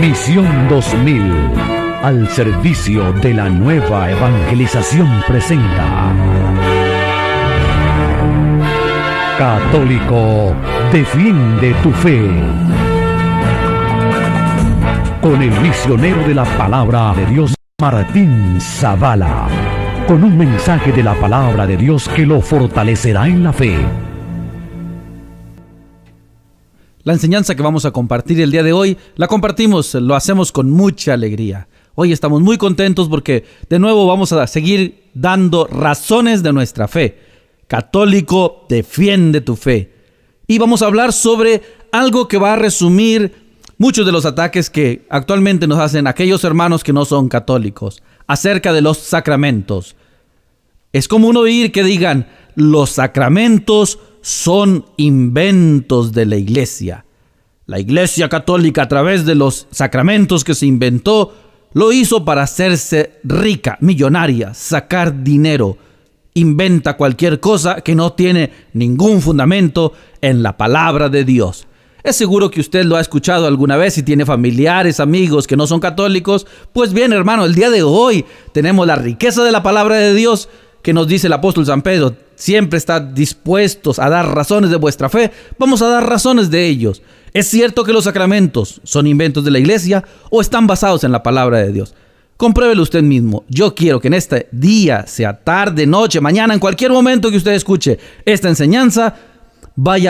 Misión 2000, al servicio de la nueva evangelización, presenta Católico, defiende tu fe. Con el misionero de la palabra de Dios, Martín Zavala, con un mensaje de la palabra de Dios que lo fortalecerá en la fe. La enseñanza que vamos a compartir el día de hoy, la compartimos, lo hacemos con mucha alegría. Hoy estamos muy contentos porque de nuevo vamos a seguir dando razones de nuestra fe. Católico, defiende tu fe. Y vamos a hablar sobre algo que va a resumir muchos de los ataques que actualmente nos hacen aquellos hermanos que no son católicos, acerca de los sacramentos. Es común oír que digan, los sacramentos son inventos de la iglesia. La iglesia católica, a través de los sacramentos que se inventó, lo hizo para hacerse rica, millonaria, sacar dinero. Inventa cualquier cosa que no tiene ningún fundamento en la palabra de Dios. Es seguro que usted lo ha escuchado alguna vez y tiene familiares, amigos que no son católicos. Pues bien, hermano, el día de hoy tenemos la riqueza de la palabra de Dios que nos dice el apóstol San Pedro. Siempre está dispuestos a dar razones de vuestra fe. Vamos a dar razones de ellos. ¿Es cierto que los sacramentos son inventos de la iglesia o están basados en la palabra de Dios? Compruébelo usted mismo. Yo quiero que en este día, sea tarde, noche, mañana, en cualquier momento que usted escuche esta enseñanza,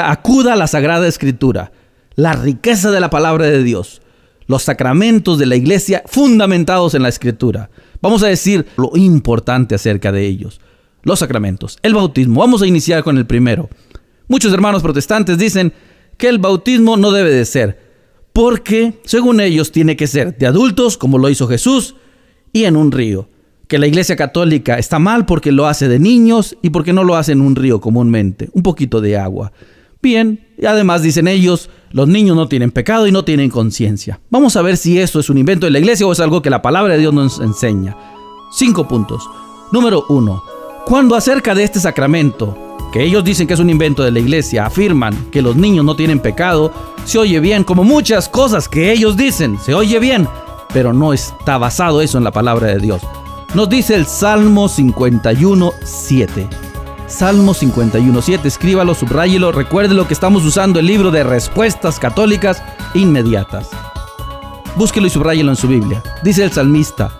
acuda a la Sagrada Escritura. La riqueza de la palabra de Dios. Los sacramentos de la iglesia fundamentados en la Escritura. Vamos a decir lo importante acerca de ellos. Los sacramentos. El bautismo. Vamos a iniciar con el primero. Muchos hermanos protestantes dicen que el bautismo no debe de ser, porque, según ellos, tiene que ser de adultos, como lo hizo Jesús, y en un río. Que la iglesia católica está mal porque lo hace de niños y porque no lo hace en un río comúnmente. Un poquito de agua. Bien, y además dicen ellos, los niños no tienen pecado y no tienen conciencia. Vamos a ver si esto es un invento de la iglesia o es algo que la palabra de Dios nos enseña. 5 puntos. Número 1. Cuando acerca de este sacramento, que ellos dicen que es un invento de la iglesia, afirman que los niños no tienen pecado, se oye bien, como muchas cosas que ellos dicen, se oye bien, pero no está basado eso en la palabra de Dios. Nos dice el Salmo 51:7. Salmo 51:7, escríbalo, subráyelo, recuerde lo que estamos usando, el libro de respuestas católicas inmediatas. Búsquelo y subráyelo en su Biblia. Dice el salmista,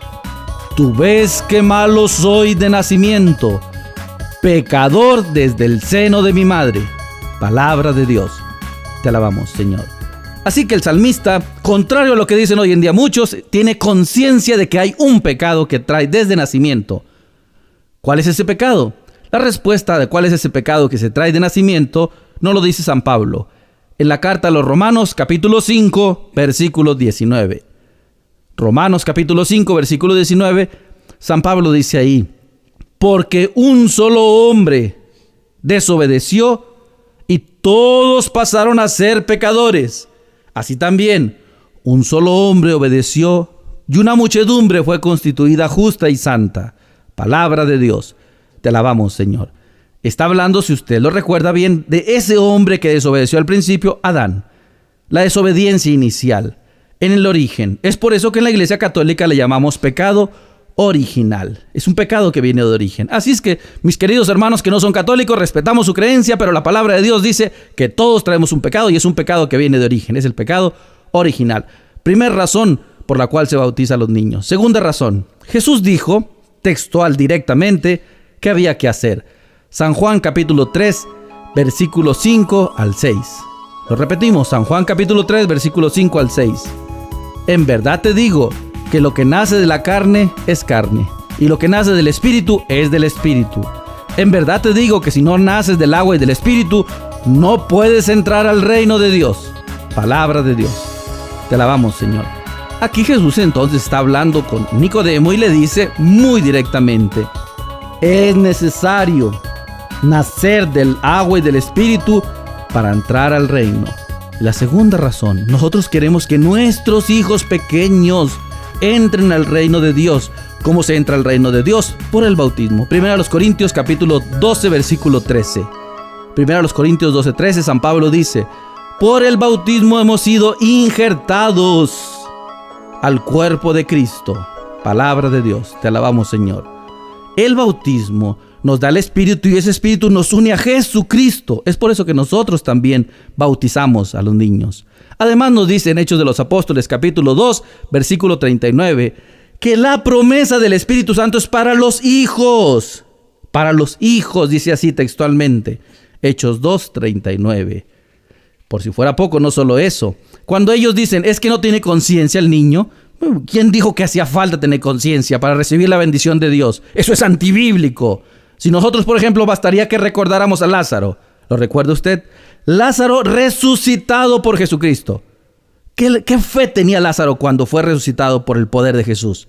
tú ves que malo soy de nacimiento, pecador desde el seno de mi madre. Palabra de Dios. Te alabamos, Señor. Así que el salmista, contrario a lo que dicen hoy en día muchos, tiene conciencia de que hay un pecado que trae desde nacimiento. ¿Cuál es ese pecado? La respuesta de cuál es ese pecado que se trae de nacimiento no lo dice San Pablo. En la carta a los Romanos, capítulo 5, versículo 19. Romanos, capítulo 5, versículo 19, San Pablo dice ahí, porque un solo hombre desobedeció y todos pasaron a ser pecadores. Así también, un solo hombre obedeció y una muchedumbre fue constituida justa y santa. Palabra de Dios. Te alabamos, Señor. Está hablando, si usted lo recuerda bien, de ese hombre que desobedeció al principio, Adán. La desobediencia inicial, en el origen. Es por eso que en la Iglesia Católica le llamamos pecado original. Es un pecado que viene de origen. Así es que, mis queridos hermanos que no son católicos, respetamos su creencia, pero la palabra de Dios dice que todos traemos un pecado y es un pecado que viene de origen. Es el pecado original. Primera razón por la cual se bautiza a los niños. Segunda razón, Jesús dijo, textual directamente, ¿qué había que hacer? San Juan capítulo 3, versículo 5 al 6. Lo repetimos, San Juan capítulo 3, versículo 5 al 6. En verdad te digo que lo que nace de la carne es carne, y lo que nace del espíritu es del espíritu. En verdad te digo que si no naces del agua y del espíritu, no puedes entrar al reino de Dios. Palabra de Dios. Te alabamos, Señor. Aquí Jesús entonces está hablando con Nicodemo y le dice muy directamente, es necesario nacer del agua y del espíritu para entrar al reino. La segunda razón, nosotros queremos que nuestros hijos pequeños entren al reino de Dios. ¿Cómo se entra al reino de Dios? Por el bautismo. Primero a los Corintios capítulo 12, versículo 13. Primero a los Corintios 12, 13, San Pablo dice, por el bautismo hemos sido injertados al cuerpo de Cristo. Palabra de Dios, te alabamos, Señor. El bautismo nos da el Espíritu y ese Espíritu nos une a Jesucristo. Es por eso que nosotros también bautizamos a los niños. Además nos dice en Hechos de los Apóstoles, capítulo 2, versículo 39, que la promesa del Espíritu Santo es para los hijos. Para los hijos, dice así textualmente. Hechos 2, 39. Por si fuera poco, no solo eso. Cuando ellos dicen, es que no tiene conciencia el niño, ¿quién dijo que hacía falta tener conciencia para recibir la bendición de Dios? Eso es antibíblico. Si nosotros, por ejemplo, bastaría que recordáramos a Lázaro. ¿Lo recuerda usted? Lázaro resucitado por Jesucristo. ¿Qué fe tenía Lázaro cuando fue resucitado por el poder de Jesús?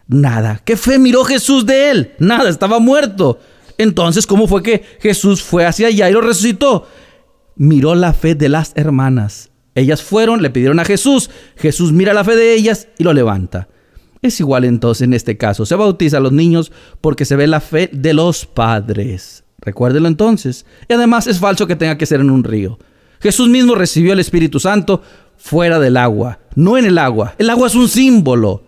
Nada. ¿Qué fe miró Jesús de él? Nada, estaba muerto. Entonces, ¿cómo fue que Jesús fue hacia allá y lo resucitó? Miró la fe de las hermanas. Ellas fueron, le pidieron a Jesús. Jesús mira la fe de ellas y lo levanta. Es igual entonces en este caso. Se bautiza a los niños porque se ve la fe de los padres. Recuérdelo entonces. Y además es falso que tenga que ser en un río. Jesús mismo recibió el Espíritu Santo fuera del agua, no en el agua. El agua es un símbolo.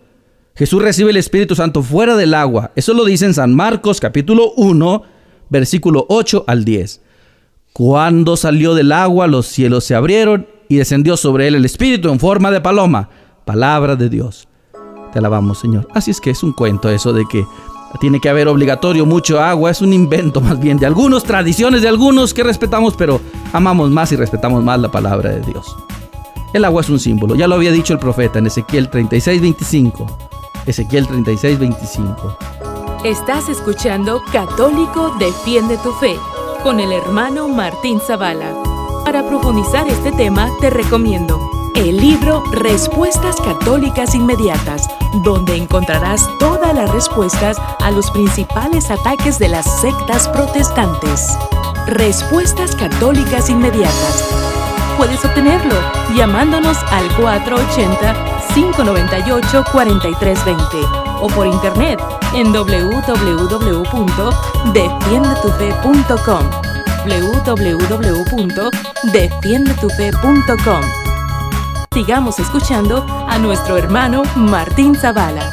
Jesús recibe el Espíritu Santo fuera del agua. Eso lo dice en San Marcos capítulo 1, versículo 8 al 10. Cuando salió del agua, los cielos se abrieron y descendió sobre él el Espíritu en forma de paloma. Palabra de Dios. Te alabamos, Señor. Así es que es un cuento eso de que tiene que haber obligatorio mucho agua. Es un invento más bien de algunos, tradiciones de algunos que respetamos, pero amamos más y respetamos más la palabra de Dios. El agua es un símbolo. Ya lo había dicho el profeta en Ezequiel 36:25. Ezequiel 36:25. Estás escuchando Católico Defiende tu Fe con el hermano Martín Zavala. Para profundizar este tema, te recomiendo el libro Respuestas Católicas Inmediatas, donde encontrarás todas las respuestas a los principales ataques de las sectas protestantes. Respuestas Católicas Inmediatas. Puedes obtenerlo llamándonos al 480-598-4320 o por internet en www.defiendetufe.com www.defiendetufe.com. Sigamos escuchando a nuestro hermano Martín Zavala.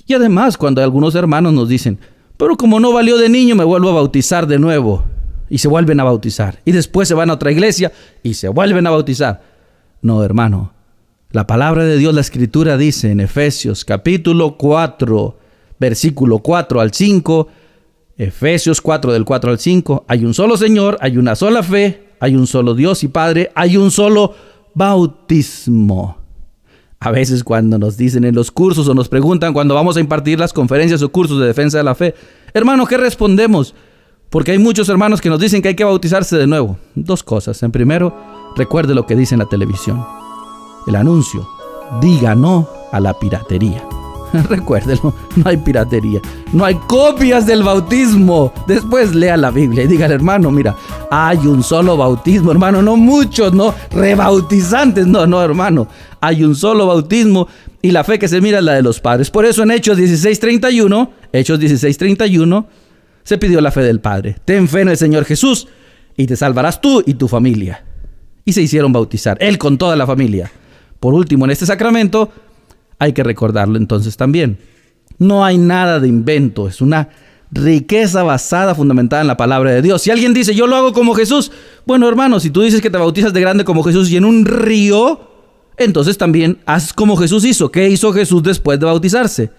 Y además, cuando algunos hermanos nos dicen, pero como no valió de niño, me vuelvo a bautizar de nuevo. Y se vuelven a bautizar. Y después se van a otra iglesia y se vuelven a bautizar. No, hermano. La palabra de Dios, la Escritura dice en Efesios capítulo 4, versículo 4 al 5. Efesios 4, del 4 al 5. Hay un solo Señor, hay una sola fe, hay un solo Dios y Padre, hay un solo bautismo. A veces cuando nos dicen en los cursos o nos preguntan cuando vamos a impartir las conferencias o cursos de defensa de la fe, hermano, ¿qué respondemos? Porque hay muchos hermanos que nos dicen que hay que bautizarse de nuevo. Dos cosas. En primero, recuerde lo que dice en la televisión. El anuncio. Diga no a la piratería. Recuérdelo, no hay piratería. No hay copias del bautismo. Después lea la Biblia y dígale, hermano, mira, hay un solo bautismo, hermano. No muchos, no rebautizantes. No, hermano. Hay un solo bautismo y la fe que se mira es la de los padres. Por eso en Hechos 16:31, se pidió la fe del Padre. Ten fe en el Señor Jesús y te salvarás tú y tu familia. Y se hicieron bautizar, él con toda la familia. Por último, en este sacramento, hay que recordarlo entonces también. No hay nada de invento, es una riqueza basada, fundamentada en la palabra de Dios. Si alguien dice, yo lo hago como Jesús, bueno, hermano, si tú dices que te bautizas de grande como Jesús y en un río, entonces también haz como Jesús hizo. ¿Qué hizo Jesús después de bautizarse?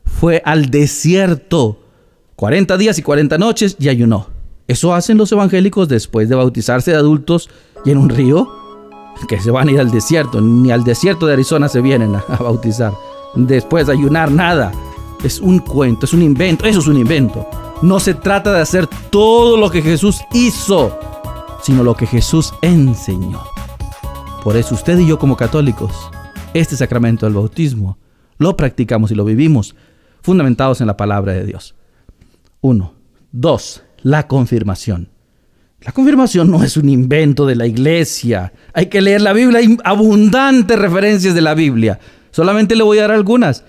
Fue al desierto. 40 días y 40 noches y ayunó. ¿Eso hacen los evangélicos después de bautizarse de adultos y en un río? Que se van a ir al desierto. Ni al desierto de Arizona se vienen a bautizar. Después de ayunar, nada. Es un cuento, es un invento. Eso es un invento. No se trata de hacer todo lo que Jesús hizo, sino lo que Jesús enseñó. Por eso usted y yo como católicos, este sacramento del bautismo, lo practicamos y lo vivimos fundamentados en la palabra de Dios. 1. 2. La confirmación. La confirmación no es un invento de la iglesia. Hay que leer la Biblia. Hay abundantes referencias de la Biblia. Solamente le voy a dar algunas.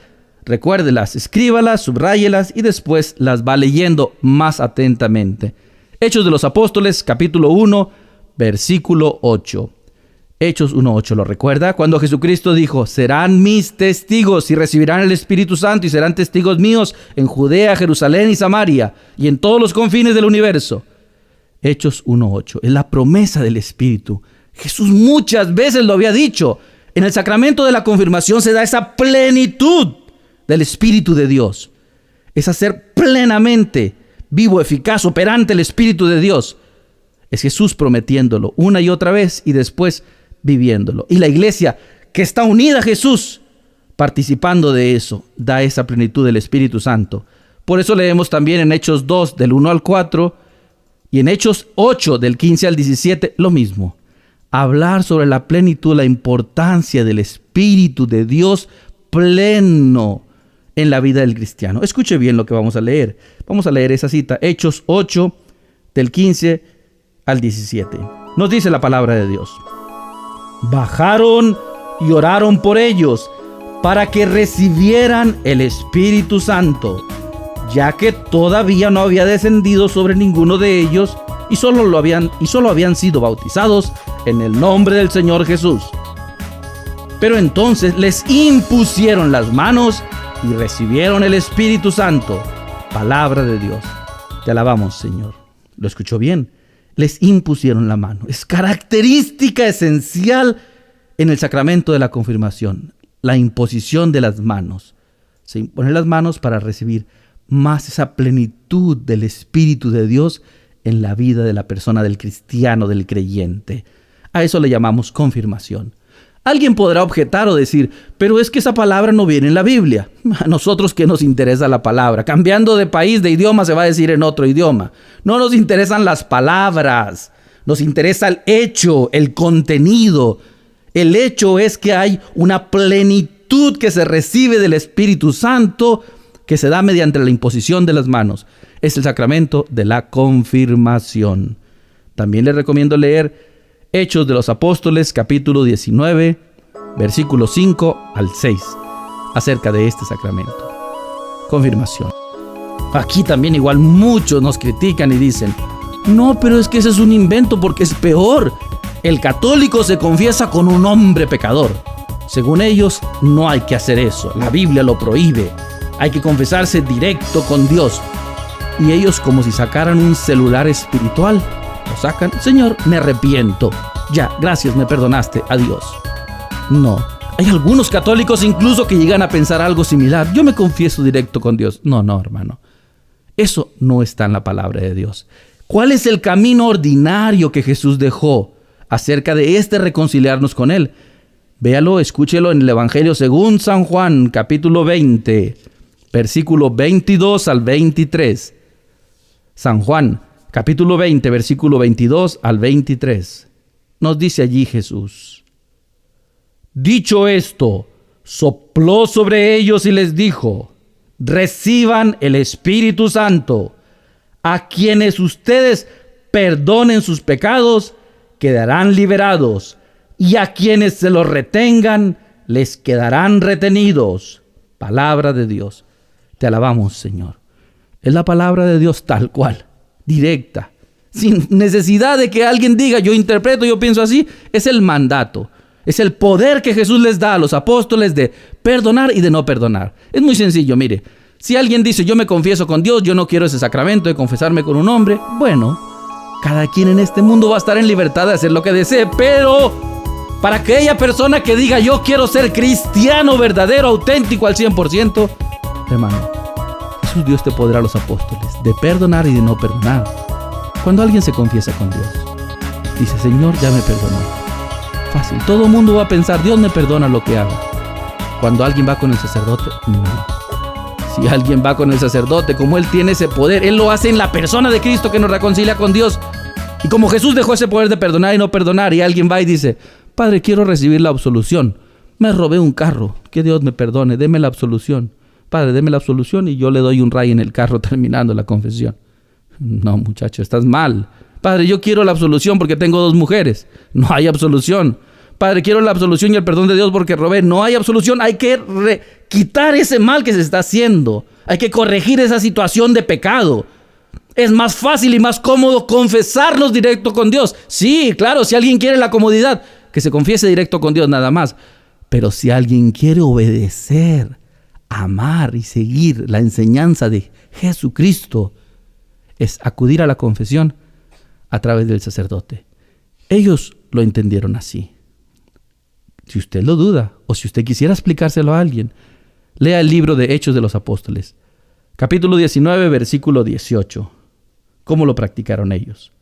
Recuérdelas, escríbalas, subráyelas y después las va leyendo más atentamente. Hechos de los Apóstoles, capítulo 1, versículo 8. Hechos 1:8, ¿lo recuerda? Cuando Jesucristo dijo, serán mis testigos y recibirán el Espíritu Santo y serán testigos míos en Judea, Jerusalén y Samaria y en todos los confines del universo. Hechos 1:8, es la promesa del Espíritu. Jesús muchas veces lo había dicho. En el sacramento de la confirmación se da esa plenitud del Espíritu de Dios. Es hacer plenamente vivo, eficaz, operante el Espíritu de Dios. Es Jesús prometiéndolo una y otra vez y después viviéndolo. Y la iglesia que está unida a Jesús, participando de eso, da esa plenitud del Espíritu Santo. Por eso leemos también en Hechos 2, del 1 al 4, y en Hechos 8, del 15 al 17, lo mismo. Hablar sobre la plenitud, la importancia del Espíritu de Dios pleno en la vida del cristiano. Escuche bien lo que vamos a leer. Vamos a leer esa cita, Hechos 8, del 15 al 17. Nos dice la palabra de Dios. Bajaron y oraron por ellos para que recibieran el Espíritu Santo, ya que todavía no había descendido sobre ninguno de ellos y solo habían sido bautizados en el nombre del Señor Jesús. Pero entonces les impusieron las manos y recibieron el Espíritu Santo. Palabra de Dios. Te alabamos, Señor. ¿Lo escuchó bien? Les impusieron la mano. Es característica esencial en el sacramento de la confirmación, la imposición de las manos. Se imponen las manos para recibir más esa plenitud del Espíritu de Dios en la vida de la persona, del cristiano, del creyente. A eso le llamamos confirmación. Alguien podrá objetar o decir, pero es que esa palabra no viene en la Biblia. A nosotros, ¿qué nos interesa la palabra? Cambiando de país, de idioma, se va a decir en otro idioma. No nos interesan las palabras, nos interesa el hecho, el contenido. El hecho es que hay una plenitud que se recibe del Espíritu Santo que se da mediante la imposición de las manos. Es el sacramento de la confirmación. También les recomiendo leer Hechos de los Apóstoles, capítulo 19, versículos 5 al 6, acerca de este sacramento. Confirmación. Aquí también igual muchos nos critican y dicen, no, pero es que ese es un invento porque es peor. El católico se confiesa con un hombre pecador. Según ellos, no hay que hacer eso. La Biblia lo prohíbe. Hay que confesarse directo con Dios. Y ellos como si sacaran un celular espiritual. Lo sacan, Señor, me arrepiento. Ya, gracias, me perdonaste, adiós. No, hay algunos católicos incluso que llegan a pensar algo similar. Yo me confieso directo con Dios. No, hermano. Eso no está en la palabra de Dios. ¿Cuál es el camino ordinario que Jesús dejó acerca de reconciliarnos con Él? Véalo, escúchelo en el Evangelio según San Juan, capítulo 20, versículo 22 al 23. San Juan, capítulo 20, versículo 22 al 23. Nos dice allí Jesús. Dicho esto, sopló sobre ellos y les dijo, reciban el Espíritu Santo. A quienes ustedes perdonen sus pecados, quedarán liberados, y a quienes se los retengan, les quedarán retenidos. Palabra de Dios. Te alabamos, Señor. Es la palabra de Dios tal cual, directa, sin necesidad de que alguien diga, yo interpreto, yo pienso así. Es el mandato, es el poder que Jesús les da a los apóstoles de perdonar y de no perdonar. Es muy sencillo, mire. Si alguien dice, yo me confieso con Dios, yo no quiero ese sacramento de confesarme con un hombre, bueno, cada quien en este mundo va a estar en libertad de hacer lo que desee, pero para aquella persona que diga, yo quiero ser cristiano verdadero, auténtico al 100%, hermano, Jesús dio este poder a los apóstoles de perdonar y de no perdonar. Cuando alguien se confiesa con Dios, dice, Señor, ya me perdonó. Fácil, todo el mundo va a pensar, Dios me perdona lo que haga. Cuando alguien va con el sacerdote, no. Si alguien va con el sacerdote, como Él tiene ese poder, Él lo hace en la persona de Cristo que nos reconcilia con Dios. Y como Jesús dejó ese poder de perdonar y no perdonar, y alguien va y dice, Padre, quiero recibir la absolución. Me robé un carro, que Dios me perdone, deme la absolución. Padre, deme la absolución y yo le doy un ray en el carro terminando la confesión. No, muchacho, estás mal. Padre, yo quiero la absolución porque tengo 2 mujeres. No hay absolución. Padre, quiero la absolución y el perdón de Dios porque robé. No hay absolución. Hay que quitar ese mal que se está haciendo. Hay que corregir esa situación de pecado. Es más fácil y más cómodo confesarnos directo con Dios. Sí, claro, si alguien quiere la comodidad, que se confiese directo con Dios nada más. Pero si alguien quiere obedecer, amar y seguir la enseñanza de Jesucristo, es acudir a la confesión a través del sacerdote. Ellos lo entendieron así. Si usted lo duda, o si usted quisiera explicárselo a alguien, lea el libro de Hechos de los Apóstoles, capítulo 19, versículo 18. ¿Cómo lo practicaron ellos?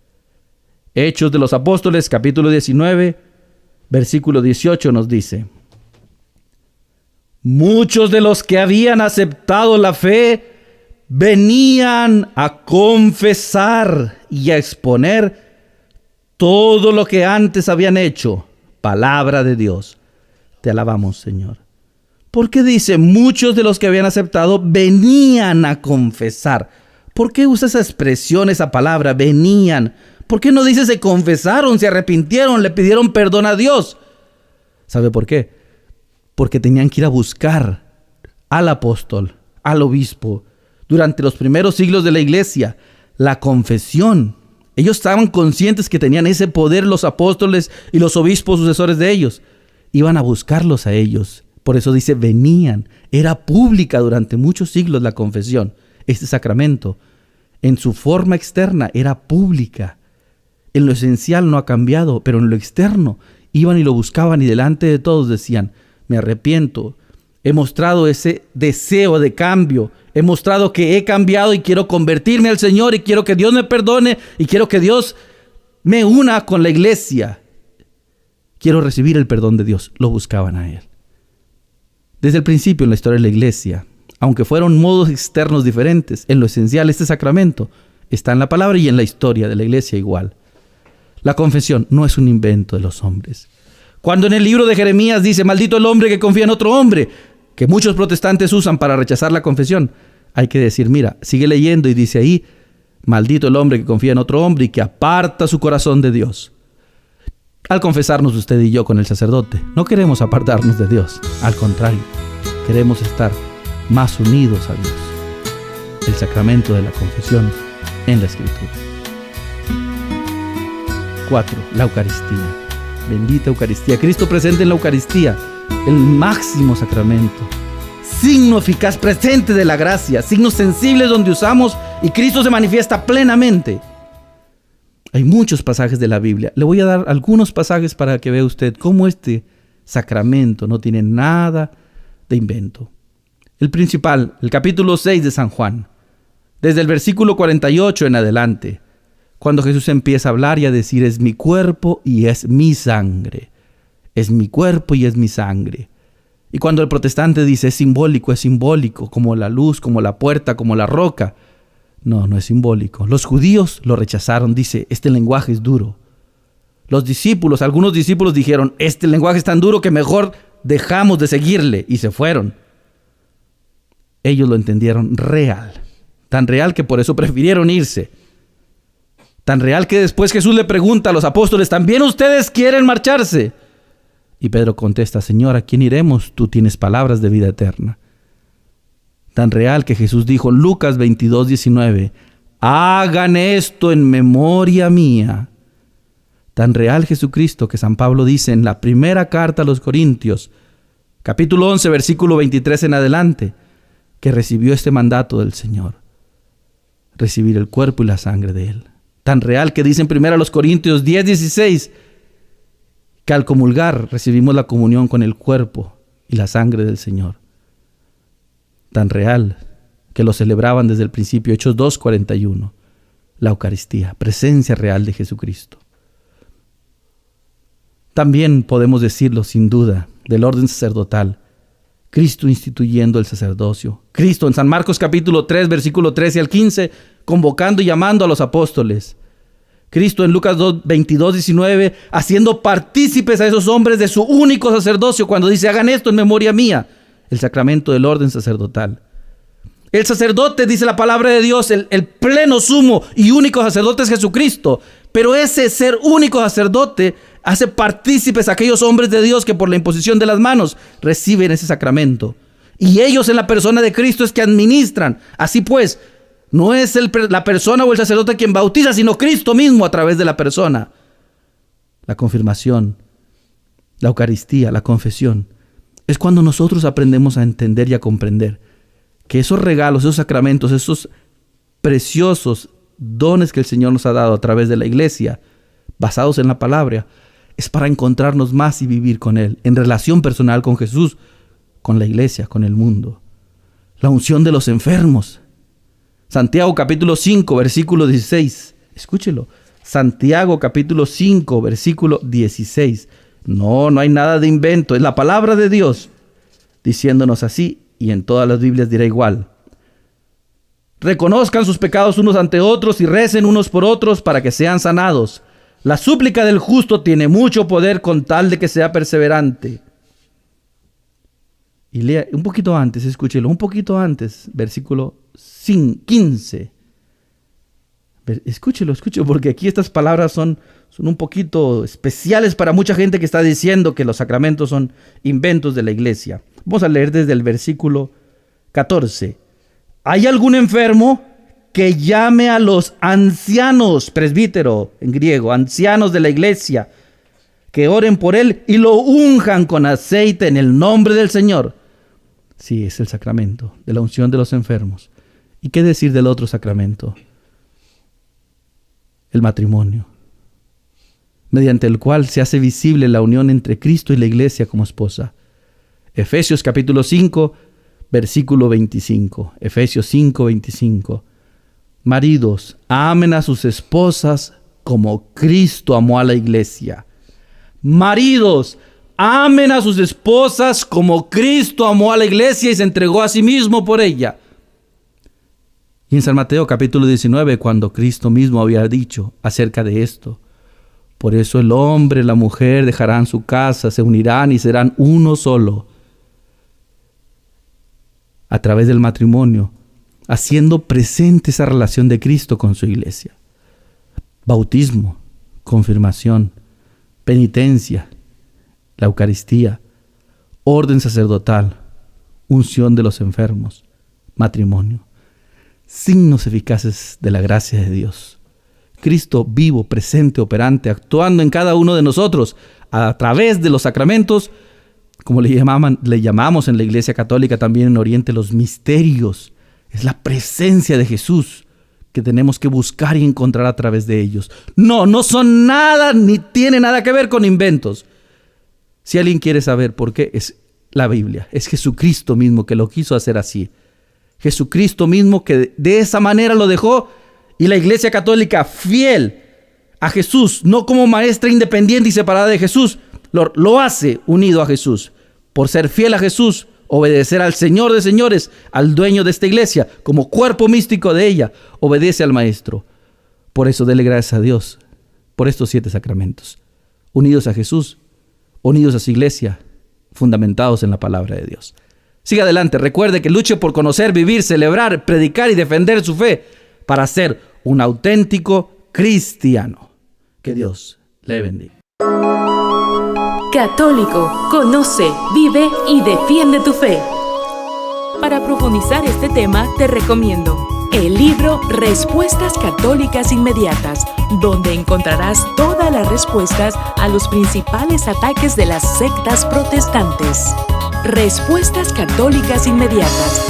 Hechos de los Apóstoles, capítulo 19, versículo 18 nos dice: muchos de los que habían aceptado la fe venían a confesar y a exponer todo lo que antes habían hecho. Palabra de Dios. Te alabamos, Señor. ¿Por qué dice muchos de los que habían aceptado venían a confesar? ¿Por qué usa esa expresión, esa palabra, venían? ¿Por qué no dice se confesaron, se arrepintieron, le pidieron perdón a Dios? ¿Sabe por qué? Porque tenían que ir a buscar al apóstol, al obispo. Durante los primeros siglos de la iglesia, la confesión. Ellos estaban conscientes que tenían ese poder los apóstoles y los obispos sucesores de ellos. Iban a buscarlos a ellos. Por eso dice venían. Era pública durante muchos siglos la confesión. Este sacramento, en su forma externa, era pública. En lo esencial no ha cambiado, pero en lo externo iban y lo buscaban y delante de todos decían: me arrepiento, he mostrado ese deseo de cambio, he mostrado que he cambiado y quiero convertirme al Señor y quiero que Dios me perdone y quiero que Dios me una con la iglesia. Quiero recibir el perdón de Dios. Lo buscaban a Él. Desde el principio en la historia de la iglesia, aunque fueron modos externos diferentes, en lo esencial este sacramento está en la palabra y en la historia de la iglesia igual. La confesión no es un invento de los hombres. Cuando en el libro de Jeremías dice: maldito el hombre que confía en otro hombre, que muchos protestantes usan para rechazar la confesión, hay que decir, mira, sigue leyendo y dice ahí: maldito el hombre que confía en otro hombre y que aparta su corazón de Dios. Al confesarnos usted y yo con el sacerdote, no queremos apartarnos de Dios. Al contrario, queremos estar más unidos a Dios. El sacramento de la confesión en la Escritura. 4. La Eucaristía. Bendita Eucaristía. Cristo presente en la Eucaristía, el máximo sacramento. Signo eficaz presente de la gracia. Signos sensibles donde usamos y Cristo se manifiesta plenamente. Hay muchos pasajes de la Biblia. Le voy a dar algunos pasajes para que vea usted cómo este sacramento no tiene nada de invento. El principal, el capítulo 6 de San Juan. Desde el versículo 48 en adelante. Cuando Jesús empieza a hablar y a decir: es mi cuerpo y es mi sangre. Es mi cuerpo y es mi sangre. Y cuando el protestante dice es simbólico, como la luz, como la puerta, como la roca. No, no es simbólico. Los judíos lo rechazaron, dice: este lenguaje es duro. Los discípulos, algunos discípulos dijeron: este lenguaje es tan duro que mejor dejamos de seguirle, y se fueron. Ellos lo entendieron real, tan real que por eso prefirieron irse. Tan real que después Jesús le pregunta a los apóstoles: ¿también ustedes quieren marcharse? Y Pedro contesta: Señor, ¿a quién iremos? Tú tienes palabras de vida eterna. Tan real que Jesús dijo en Lucas 22:19: hagan esto en memoria mía. Tan real Jesucristo que San Pablo dice en la primera carta a los Corintios, capítulo 11, versículo 23 en adelante, que recibió este mandato del Señor: recibir el cuerpo y la sangre de Él. Tan real que dice en 1 Corintios 10:16 que al comulgar recibimos la comunión con el cuerpo y la sangre del Señor. Tan real que lo celebraban desde el principio, Hechos 2:41, la Eucaristía, presencia real de Jesucristo. También podemos decirlo sin duda del orden sacerdotal, Cristo instituyendo el sacerdocio. Cristo en San Marcos capítulo 3, versículo 13 al 15, convocando y llamando a los apóstoles. Cristo en Lucas 22:19, haciendo partícipes a esos hombres de su único sacerdocio cuando dice: hagan esto en memoria mía. El sacramento del orden sacerdotal. El sacerdote, dice la palabra de Dios, el pleno, sumo y único sacerdote es Jesucristo. Pero ese ser único sacerdote hace partícipes a aquellos hombres de Dios que por la imposición de las manos reciben ese sacramento. Y ellos en la persona de Cristo es que administran. Así pues, no es la persona o el sacerdote quien bautiza, sino Cristo mismo a través de la persona. La confirmación, la Eucaristía, la confesión, es cuando nosotros aprendemos a entender y a comprender que esos regalos, esos sacramentos, esos preciosos dones que el Señor nos ha dado a través de la iglesia, basados en la palabra, es para encontrarnos más y vivir con Él, en relación personal con Jesús, con la iglesia, con el mundo. La unción de los enfermos. Santiago capítulo 5, versículo 16. Escúchelo. Santiago capítulo 5, versículo 16. No hay nada de invento. Es la palabra de Dios diciéndonos así, y en todas las Biblias dirá igual. Reconozcan sus pecados unos ante otros y recen unos por otros para que sean sanados. La súplica del justo tiene mucho poder con tal de que sea perseverante. Y lea un poquito antes, escúchelo, un poquito antes, versículo 15. Escúchelo, porque aquí estas palabras son un poquito especiales para mucha gente que está diciendo que los sacramentos son inventos de la iglesia. Vamos a leer desde el versículo 14. ¿Hay algún enfermo? Que llame a los ancianos, presbítero en griego, ancianos de la iglesia, que oren por él y lo unjan con aceite en el nombre del Señor. Sí, es el sacramento de la unción de los enfermos. ¿Y qué decir del otro sacramento? El matrimonio, mediante el cual se hace visible la unión entre Cristo y la iglesia como esposa. Efesios capítulo 5, versículo 25. Efesios 5, 25. Maridos, amen a sus esposas como Cristo amó a la iglesia. Maridos, amen a sus esposas como Cristo amó a la iglesia y se entregó a sí mismo por ella. Y en San Mateo capítulo 19, cuando Cristo mismo había dicho acerca de esto: por eso el hombre y la mujer dejarán su casa, se unirán y serán uno solo. A través del matrimonio, haciendo presente esa relación de Cristo con su iglesia. Bautismo, confirmación, penitencia, la Eucaristía, orden sacerdotal, unción de los enfermos, matrimonio. Signos eficaces de la gracia de Dios. Cristo vivo, presente, operante, actuando en cada uno de nosotros a través de los sacramentos, como le llamamos en la Iglesia Católica también en Oriente, los misterios. Es la presencia de Jesús que tenemos que buscar y encontrar a través de ellos. No son nada ni tiene nada que ver con inventos. Si alguien quiere saber por qué, es la Biblia. Es Jesucristo mismo que lo quiso hacer así. Jesucristo mismo que de esa manera lo dejó, y la Iglesia Católica, fiel a Jesús, no como maestra independiente y separada de Jesús, lo hace unido a Jesús. Por ser fiel a Jesús, obedecer al Señor de señores, al dueño de esta iglesia, como cuerpo místico de ella, obedece al Maestro. Por eso dele gracias a Dios por estos 7 sacramentos, unidos a Jesús, unidos a su iglesia, fundamentados en la palabra de Dios. Siga adelante, recuerde que luche por conocer, vivir, celebrar, predicar y defender su fe para ser un auténtico cristiano. Que Dios le bendiga. Católico, conoce, vive y defiende tu fe. Para profundizar este tema, te recomiendo el libro Respuestas Católicas Inmediatas, donde encontrarás todas las respuestas a los principales ataques de las sectas protestantes. Respuestas Católicas Inmediatas.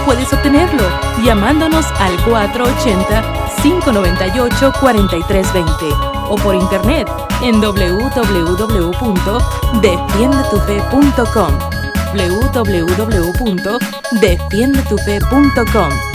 Puedes obtenerlo llamándonos al 480-598-4320 o por internet en www.defiendetufe.com www.defiendetufe.com